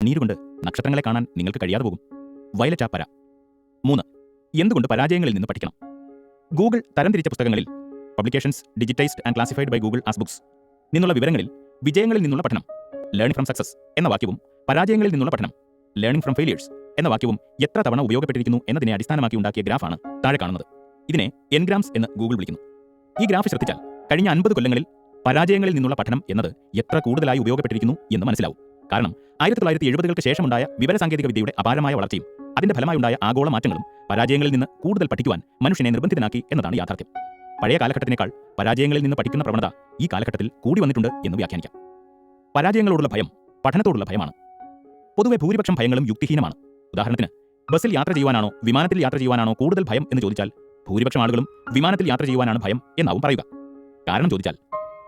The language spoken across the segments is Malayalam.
നീരുകൊണ്ട് നക്ഷത്രങ്ങളെ കാണാൻ നിങ്ങൾക്ക് കഴിയാതെ പോകും. വയലറ്റ് പര. 3. എന്തുകൊണ്ട് പരാജയങ്ങളിൽ നിന്ന് പഠിക്കണം? ഗൂഗിൾ തരംതിരിച്ച പുസ്തകങ്ങളിൽ publications digitised and classified by Google as books നിന്നുള്ള വിവരങ്ങളിൽ വിജയങ്ങളിൽ നിന്നുള്ള പഠനം ലേണിംഗ് ഫ്രം സക്സസ് എന്ന വാക്യവും പരാജയങ്ങളിൽ നിന്നുള്ള പഠനം ലേണിംഗ് ഫ്രം ഫെയിലിയേഴ്സ് എന്ന വാക്യവും എത്ര തവണ ഉപയോഗപ്പെട്ടിരിക്കുന്നു എന്നതിനെ അടിസ്ഥാനമാക്കി ഉണ്ടാക്കിയ ഗ്രാഫാണ് താഴെ കാണുന്നത്. ഇതിനെ എൻഗ്രാംസ് എന്ന് ഗൂഗിൾ വിളിക്കുന്നു. ഈ ഗ്രാഫ് ശ്രദ്ധിച്ചാൽ കഴിഞ്ഞ 50 കൊല്ലങ്ങളിൽ പരാജയങ്ങളിൽ നിന്നുള്ള പഠനം എന്നത് എത്ര കൂടുതലായി ഉപയോഗപ്പെട്ടിരിക്കുന്നു എന്ന് മനസ്സിലാവും. കാരണം 1970-കൾക്ക് ശേഷമുണ്ടായ വിവരസാങ്കേതിക വിദ്യയുടെ അപാരമായ വളർച്ചയും അതിന്റെ ഫലമായുണ്ടായ ആഗോള മാറ്റങ്ങളും പരാജയങ്ങളിൽ നിന്ന് കൂടുതൽ പഠിക്കുവാൻ മനുഷ്യനെ നിർബന്ധിതനാക്കി എന്നതാണ് യാഥാർത്ഥ്യം. പഴയ കാലഘട്ടത്തിനേക്കാൾ പരാജയങ്ങളിൽ നിന്ന് പഠിക്കുന്ന പ്രവണത ഈ കാലഘട്ടത്തിൽ കൂടി വന്നിട്ടുണ്ട് എന്ന് വ്യാഖ്യാനിക്കാം. പരാജയങ്ങളോടുള്ള ഭയം പഠനത്തോടുള്ള ഭയമാണ്. പൊതുവെ ഭൂരിപക്ഷം ഭയങ്ങളും യുക്തിഹീനമാണ്. ഉദാഹരണത്തിന്, ബസ്സിൽ യാത്ര ചെയ്യുവാനാണോ വിമാനത്തിൽ യാത്ര ചെയ്യുവാനാണോ കൂടുതൽ ഭയം എന്ന് ചോദിച്ചാൽ ഭൂരിപക്ഷം ആളുകളും വിമാനത്തിൽ യാത്ര ചെയ്യുവാനാണ് ഭയം എന്നാവും പറയുക. കാരണം ചോദിച്ചാൽ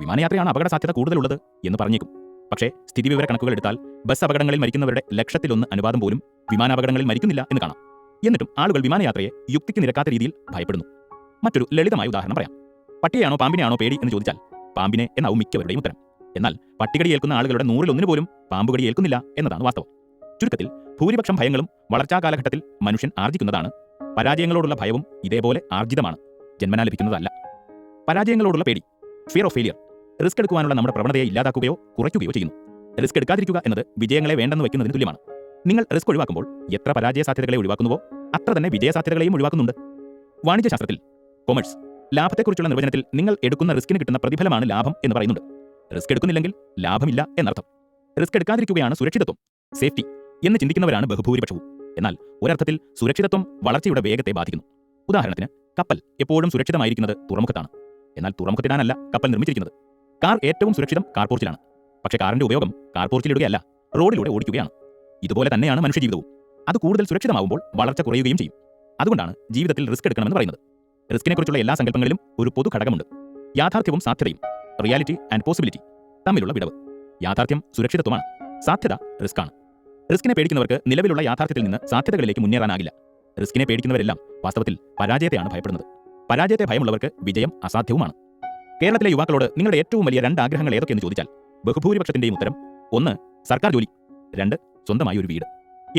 വിമാനയാത്രയാണ് അപകട സാധ്യത കൂടുതലുള്ളത് എന്ന് പറഞ്ഞേക്കും. പക്ഷേ സ്ഥിതിവിവര കണക്കുകൾ എടുത്താൽ ബസ് അപകടങ്ങളിൽ മരിക്കുന്നവരുടെ 1,00,000 അനുപാതം പോലും വിമാനാപകടങ്ങളിൽ മരിക്കുന്നില്ല എന്ന് കാണാം. എന്നിട്ടും ആളുകൾ വിമാനയാത്രയെ യുക്തിക്ക് നിരക്കാത്ത രീതിയിൽ ഭയപ്പെടുന്നു. മറ്റൊരു ലളിതമായ ഉദാഹരണം പറയാം. പട്ടിയെയാണോ പാമ്പിനെയാണോ പേടി എന്ന് ചോദിച്ചാൽ പാമ്പിനെ എന്നാവും മിക്കവരുടെയും ഉത്തരം. എന്നാൽ പട്ടികടി ഏൽക്കുന്ന ആളുകളുടെ 100-ൽ 1 പോലും പാമ്പുകടി ഏൽക്കുന്നില്ല എന്നതാണ് വാസ്തവം. ചുരുക്കത്തിൽ ഭൂരിപക്ഷം ഭയങ്ങളും വളർച്ചാ കാലഘട്ടത്തിൽ മനുഷ്യൻ ആർജിക്കുന്നതാണ്. പരാജയങ്ങളോടുള്ള ഭയവും ഇതേപോലെ ആർജിതമാണ്, ജന്മനാ ലഭിക്കുന്നതല്ല. പരാജയങ്ങളോടുള്ള പേടി ഫിയർ ഓഫ് ഫെയിലിയർ റിസ്ക് എടുക്കുവാനുള്ള നമ്മുടെ പ്രവണതയെ ഇല്ലാതാക്കുകയോ കുറയ്ക്കുകയോ ചെയ്യുന്നു. റിസ്ക് എടുക്കാതിരിക്കുക എന്നത് വിജയങ്ങളെ വേണ്ടെന്ന് വയ്ക്കുന്നതിന് തുല്യമാണ്. നിങ്ങൾ റിസ്ക് ഒഴിവാക്കുമ്പോൾ എത്ര പരാജയ സാധ്യതകളെ ഒഴിവാക്കുന്നുവോ അത്ര തന്നെ വിജയ സാധ്യതകളെയും ഒഴിവാക്കുന്നുണ്ട്. വാണിജ്യശാസ്ത്രത്തിൽ കൊമേഴ്സ് ലാഭത്തെക്കുറിച്ചുള്ള നിർവചനത്തിൽ നിങ്ങൾ എടുക്കുന്ന റിസ്കിന് കിട്ടുന്ന പ്രതിഫലമാണ് ലാഭം എന്ന് പറയുന്നുണ്ട്. റിസ്ക് എടുക്കുന്നില്ലെങ്കിൽ ലാഭമില്ല എന്നർത്ഥം. റിസ്ക് എടുക്കാതിരിക്കുകയാണ് സുരക്ഷിതത്വം, സേഫ്റ്റി എന്ന് ചിന്തിക്കുന്നവരാണ് ബഹുഭൂരിപക്ഷവും. എന്നാൽ ഒരർത്ഥത്തിൽ സുരക്ഷിതത്വം വളർച്ചയുടെ വേഗത്തെ ബാധിക്കുന്നു. ഉദാഹരണത്തിന്, കപ്പൽ എപ്പോഴും സുരക്ഷിതമായിരിക്കുന്നത് തുറമുഖത്താണ്. എന്നാൽ തുറമുഖത്തിടാനല്ല കപ്പൽ നിർമ്മിച്ചിരിക്കുന്നത്. കാർ ഏറ്റവും സുരക്ഷിതം കാർപോർച്ചിലാണ്. പക്ഷേ കാറിന്റെ ഉപയോഗം കാർപോർച്ചിലിടുകയല്ല, റോഡിലൂടെ ഓടിക്കുകയാണ്. ഇതുപോലെ തന്നെയാണ് മനുഷ്യജീവിതവും. അത് കൂടുതൽ സുരക്ഷിതമാവുമ്പോൾ വളർച്ച കുറയുകയും ചെയ്യും. അതുകൊണ്ടാണ് ജീവിതത്തിൽ റിസ്ക് എടുക്കണമെന്ന് പറയുന്നത്. റിസ്കിനെക്കുറിച്ചുള്ള എല്ലാ സങ്കല്പങ്ങളിലും ഒരു പൊതു ഘടകമുണ്ട്: യാഥാർത്ഥ്യവും സാധ്യതയും, റിയാലിറ്റി ആൻഡ് പോസിബിലിറ്റി തമ്മിലുള്ള വിടവ്. യാഥാർത്ഥ്യം സുരക്ഷിതത്വമാണ്, സാധ്യത റിസ്ക്കാണ്. റിസ്കിനെ പേടിക്കുന്നവർക്ക് നിലവിലുള്ള യാഥാർത്ഥ്യത്തിൽ നിന്ന് സാധ്യതകളിലേക്ക് മുന്നേറാനാകില്ല. റിസ്കിനെ പേടിക്കുന്നവരെല്ലാം വാസ്തവത്തിൽ പരാജയത്തെയാണ് ഭയപ്പെടുന്നത്. പരാജയത്തെ ഭയമുള്ളവർക്ക് വിജയം അസാധ്യവുമാണ്. കേരളത്തിലെ യുവാക്കളോട് നിങ്ങളുടെ ഏറ്റവും വലിയ 2 ആഗ്രഹങ്ങൾ ഏതൊക്കെയെന്ന് ചോദിച്ചാൽ ബഹുഭൂരിപക്ഷത്തിന്റെയും ഉത്തരം 1 സർക്കാർ ജോലി, 2 സ്വന്തമായി ഒരു വീട്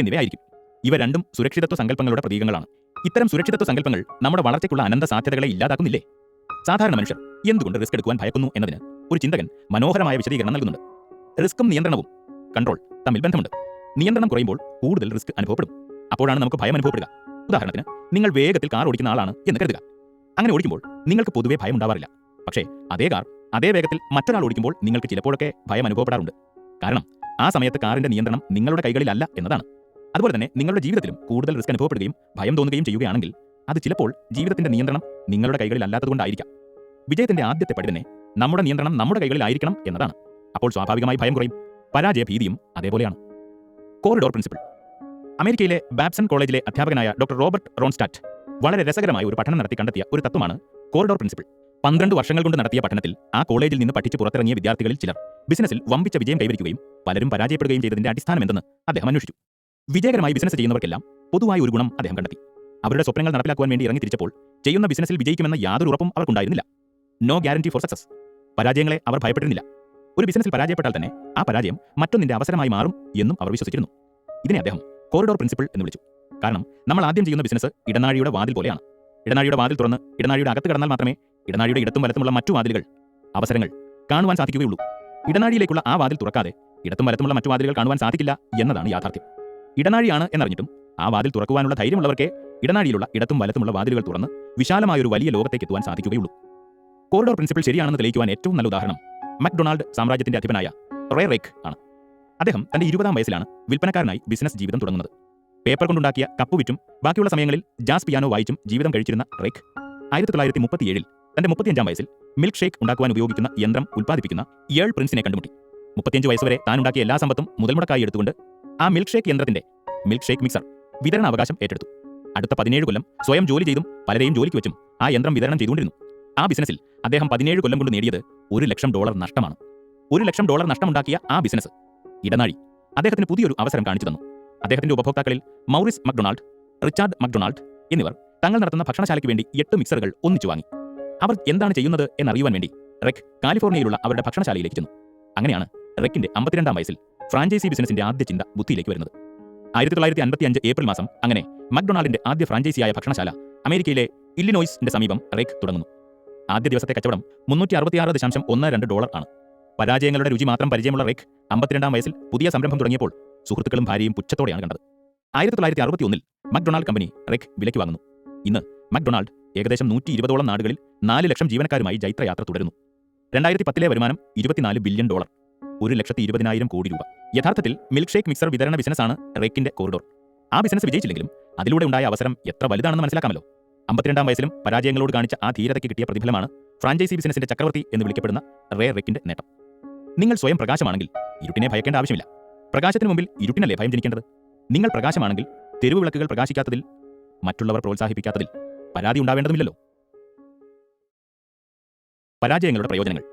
എന്നിവയായിരിക്കും. ഇവ രണ്ടും സുരക്ഷിതത്വ സങ്കല്പങ്ങളുടെ പ്രതീകങ്ങളാണ്. ഇത്തരം സുരക്ഷിതത്വ സങ്കല്പങ്ങൾ നമ്മുടെ വളർച്ചയ്ക്കുള്ള അനന്ത സാധ്യതകളെ ഇല്ലാതാക്കുന്നില്ലേ? സാധാരണ മനുഷ്യർ എന്തുകൊണ്ട് റിസ്ക് എടുക്കുവാൻ ഭയക്കുന്നു എന്നതിന് ഒരു ചിന്തകൻ മനോഹരമായ വിശദീകരണം നൽകുന്നുണ്ട്. റിസ്ക്കും നിയന്ത്രണവും കൺട്രോൾ തമ്മിൽ ബന്ധമുണ്ട്. നിയന്ത്രണം കുറയുമ്പോൾ കൂടുതൽ റിസ്ക് അനുഭവപ്പെടും. അപ്പോഴാണ് നമുക്ക് ഭയം അനുഭവപ്പെടുക. ഉദാഹരണത്തിന്, നിങ്ങൾ വേഗത്തിൽ കാർ ഓടിക്കുന്ന ആളാണ് എന്ന് കരുതുക. അങ്ങനെ ഓടിക്കുമ്പോൾ നിങ്ങൾക്ക് പൊതുവെ ഭയം ഉണ്ടാവാറില്ല. പക്ഷേ അതേ കാർ അതേ വേഗത്തിൽ മറ്റൊരാൾ ഓടിക്കുമ്പോൾ നിങ്ങൾക്ക് ചിലപ്പോഴൊക്കെ ഭയം അനുഭവപ്പെടാറുണ്ട്. കാരണം ആ സമയത്ത് കാറിന്റെ നിയന്ത്രണം നിങ്ങളുടെ കൈകളിലല്ല എന്നതാണ്. അതുപോലെ തന്നെ നിങ്ങളുടെ ജീവിതത്തിലും കൂടുതൽ റിസ്ക് അനുഭവപ്പെടുകയും ഭയം തോന്നുകയും ചെയ്യുകയാണെങ്കിൽ അത് ചിലപ്പോൾ ജീവിതത്തിന്റെ നിയന്ത്രണം നിങ്ങളുടെ കൈകളിലല്ലാത്തതുകൊണ്ടായിരിക്കാം. വിജയത്തിന്റെ ആദ്യത്തെ പടി തന്നെ നമ്മുടെ നിയന്ത്രണം നമ്മുടെ കൈകളിലായിരിക്കണം എന്നതാണ്. അപ്പോൾ സ്വാഭാവികമായി ഭയം കുറയും. പരാജയ ഭീതിയും അതേപോലെയാണ്. Corridor principle. അമേരിക്കയിലെ ബാബ്സൺ കോളേജിലെ അധ്യാപകനായ ഡോക്ടർ റോബർട്ട് റോൺസ്റ്റാറ്റ് വളരെ രസകരമായ ഒരു പഠനം നടത്തി കണ്ടെത്തിയ ഒരു തത്വമാണ് കോറിഡോർ പ്രിൻസിപ്പിൾ. 12 വർഷങ്ങൾ കൊണ്ട് നടത്തിയ പഠനത്തിൽ ആ കോളേജിൽ നിന്ന് പഠിച്ച് പുറത്തിറങ്ങിയ വിദ്യാർത്ഥികളിൽ ചിലർ ബിസിനസ്സിൽ വമ്പിച്ച വിജയം കൈവരിക്കുകയും പലരും പരാജയപ്പെടുകയും ചെയ്തതിന്റെ അടിസ്ഥാനം എന്തെന്ന് അദ്ദേഹം അന്വേഷിച്ചു. വിജയകരമായി ബിസിനസ് ചെയ്യുന്നവർക്കെല്ലാം പൊതുവായ ഒരു ഗുണം അദ്ദേഹം കണ്ടെത്തി. അവരുടെ സ്വപ്നങ്ങൾ നടപ്പിലാക്കുവാൻ വേണ്ടി ഇറങ്ങി തിരിച്ചപ്പോൾ ചെയ്യുന്ന ബിസിനസ്സിൽ വിജയിക്കുമെന്ന യാതൊരു ഉറപ്പും അവർക്കുണ്ടായിരുന്നില്ല. No guarantee for success. പരാജയങ്ങളെ അവർ ഭയപ്പെട്ടിരുന്നില്ല. ഒരു ബിസിനസ്സിൽ പരാജയപ്പെട്ടാൽ തന്നെ ആ പരാജയം മറ്റൊന്നിന്റെ അവസരമായി മാറും എന്നും അവർ വിശ്വസിച്ചിരുന്നു. ഇതിനെ അദ്ദേഹം കോറിഡോർ പ്രിൻസിപ്പിൾ എന്ന് വിളിച്ചു. കാരണം നമ്മൾ ആദ്യം ചെയ്യുന്ന ബിസിനസ് ഇടനാഴിയുടെ വാതിൽ പോലെയാണ്. ഇടനാഴിയുടെ വാതിൽ തുറന്ന് ഇടനാഴിയുടെ അകത്ത് കടന്നാൽ മാത്രമേ ഇടനാഴിയുടെ ഇടത്തും വലത്തുമുള്ള മറ്റു വാതിലുകൾ, അവസരങ്ങൾ കാണുവാൻ സാധിക്കുകയുള്ളൂ. ഇടനാഴിയിലേക്കുള്ള ആ വാതിൽ തുറക്കാതെ ഇടത്തും വലത്തുമുള്ള മറ്റു വാതിലുകൾ കാണുവാൻ സാധിക്കില്ല എന്നതാണ് യാഥാർത്ഥ്യം. ഇടനാഴിയാണ് എന്നറിഞ്ഞിട്ടും ആ വാതിൽ തുറക്കുവാനുള്ള ധൈര്യമുള്ളവർക്കേ ഇടനാഴിയിലുള്ള ഇടത്തും വലത്തുമുള്ള വാതിലുകൾ തുറന്ന് വിശാലമായൊരു വലിയ ലോകത്തേക്ക് എത്തുവാൻ സാധിക്കുകയുള്ളൂ. കോറിഡോർ പ്രിൻസിപ്പിൾ ശരിയാണെന്ന് തെളിയിക്കുവാൻ ഏറ്റവും നല്ല ഉദാഹരണം മക്ഡൊണാൾഡ് സാമ്രാജ്യത്തിന്റെ അധിപനായ റേ റേക്ക് ആണ്. അദ്ദേഹം തന്റെ 20-ാം വയസ്സിലാണ് വിൽപ്പനക്കാരനായി ബിസിനസ് ജീവിതം തുടങ്ങുന്നത്. പേപ്പർ കൊണ്ടുണ്ടാക്കിയ കപ്പ് വിറ്റും ബാക്കിയുള്ള സമയങ്ങളിൽ ജാസ് പിയാനോ വായിച്ചും ജീവിതം കഴിച്ചിരുന്ന റേക്ക് 1937 തന്റെ 35-ാം വയസ്സിൽ മിൽക്ക് ഷേക്ക് ഉണ്ടാക്കുവാൻ ഉപയോഗിക്കുന്ന യന്ത്രം ഉൽപ്പാദിപ്പിക്കുന്ന യേൾ പ്രിൻസിനെ കണ്ടുമുട്ടി. 35 വയസ്സുവരെ താൻ ഉണ്ടാക്കിയ എല്ലാ സമ്പത്തും മുതൽമുടക്കായി എടുത്തുകൊണ്ട് ആ മിൽക്ക് ഷേക്ക് യന്ത്രത്തിന്റെ മിൽക്ക് ഷേക്ക് മിക്സർ വിതരണ അവകാശം ഏറ്റെടുത്തു. അടുത്ത 17 കൊല്ലം സ്വയം ജോലി ചെയ്തും പലരെയും ജോലിക്ക് വെച്ചും ആ യന്ത്രം വിതരണം ചെയ്തുകൊണ്ടിരുന്നു. ആ ബിസിനസ്സിൽ അദ്ദേഹം 17 കൊല്ലം കൊണ്ട് നേടിയത് $1,00,000 നഷ്ടമാണ്. $1,00,000 നഷ്ടമുണ്ടാക്കിയ ആ ബിസിനസ് ഇടനാഴി അദ്ദേഹത്തിന് പുതിയൊരു അവസരം കാണിച്ചു തന്നു. അദ്ദേഹത്തിന്റെ ഉപഭോക്താക്കളിൽ മൗറിസ് മക്ഡൊണാൾഡ്, റിച്ചാർഡ് മക്ഡൊണാൾഡ് എന്നിവർ തങ്ങൾ നടത്തുന്ന ഭക്ഷണശാലയ്ക്ക് വേണ്ടി 8 മിക്സറുകൾ ഒന്നിച്ചു വാങ്ങി. അവർ എന്താണ് ചെയ്യുന്നത് എന്നറിയുവാൻ വേണ്ടി റെക് കാലിഫോർണിയയിലുള്ള അവരുടെ ഭക്ഷണശാലയിലേക്ക് ചെന്നു. അങ്ങനെയാണ് റെക്കിന്റെ 52-ാം വയസ്സിൽ ഫ്രാഞ്ചൈസി ബിസിനസിന്റെ ആദ്യ ചിന്ത ബുദ്ധിയിലേക്ക് വരുന്നത്. 1955 ഏപ്രിൽ മാസം അങ്ങനെ മക്ഡൊണാൾഡിന്റെ ആദ്യ ഫ്രാഞ്ചൈസിയായ ഭക്ഷണശാല അമേരിക്കയിലെ ഇല്ലിനോയ്സിന്റെ സമീപം റേക്ക് തുടങ്ങുന്നു. ആദ്യ ദിവസത്തെ കച്ചവടം $366.12 ആണ്. പരാജയങ്ങളുടെ രുചി മാത്രം പരിചയമുള്ള റേക്ക് 52-ാം വയസ്സിൽ പുതിയ സംരംഭം തുടങ്ങിയപ്പോൾ സുഹൃത്തുക്കളും ഭാര്യയും പുച്ഛത്തോടെയാണ് കണ്ടത്. 1961 മക്ഡൊണാൾഡ് കമ്പനി റേക്ക് വിലയ്ക്ക് വാങ്ങുന്നു. ഇന്ന് മക്ഡൊണാൾഡ് ഏകദേശം 120ഓളം നാടുകളിൽ 4 ലക്ഷം ജീവനക്കാരുമായി ജൈത്രയാത്ര തുടരുന്നു. 2010 വരുമാനം $24 ബില്യൺ, 1,20,000 കോടി രൂപ. യഥാർത്ഥത്തിൽ മിൽക്ക് ഷേക്ക് മിക്സർ വിതരണ ബിസിനസ്സാണ് റേക്കിന്റെ കോറിഡോർ. ആ ബിസിനസ് വിജയിച്ചില്ലെങ്കിലും അതിലൂടെ ഉണ്ടായ അവസരം എത്ര വലുതാണെന്ന് മനസ്സിലാക്കാമല്ലോ. 52-ാം വയസ്സിലും പരാജയങ്ങളോട് കാണിച്ച ആ ധീരതയ്ക്ക് കിട്ടിയ പ്രതിഫലമാണ് ഫ്രാഞ്ചൈസി ബിസിനസിന്റെ ചക്രവർത്തി എന്ന് വിളിക്കപ്പെടുന്ന റേ റേക്കിന്റെ നേട്ടം. നിങ്ങൾ സ്വയം പ്രകാശമാണെങ്കിൽ ഇരുട്ടിനെ ഭയക്കേണ്ട ആവശ്യമില്ല. പ്രകാശത്തിന് മുമ്പിൽ ഇരുട്ടിനല്ലേ ഭയം ജനിക്കേണ്ടത്? നിങ്ങൾ പ്രകാശമാണെങ്കിൽ തെരുവ് വിളക്കുകൾ പ്രകാശിക്കാത്തതിൽ, മറ്റുള്ളവർ പ്രോത്സാഹിപ്പിക്കാത്തതിൽ പരാതി ഉണ്ടാവേണ്ടതുമില്ലല്ലോ. പരാജയങ്ങളുടെ പ്രയോജനങ്ങൾ.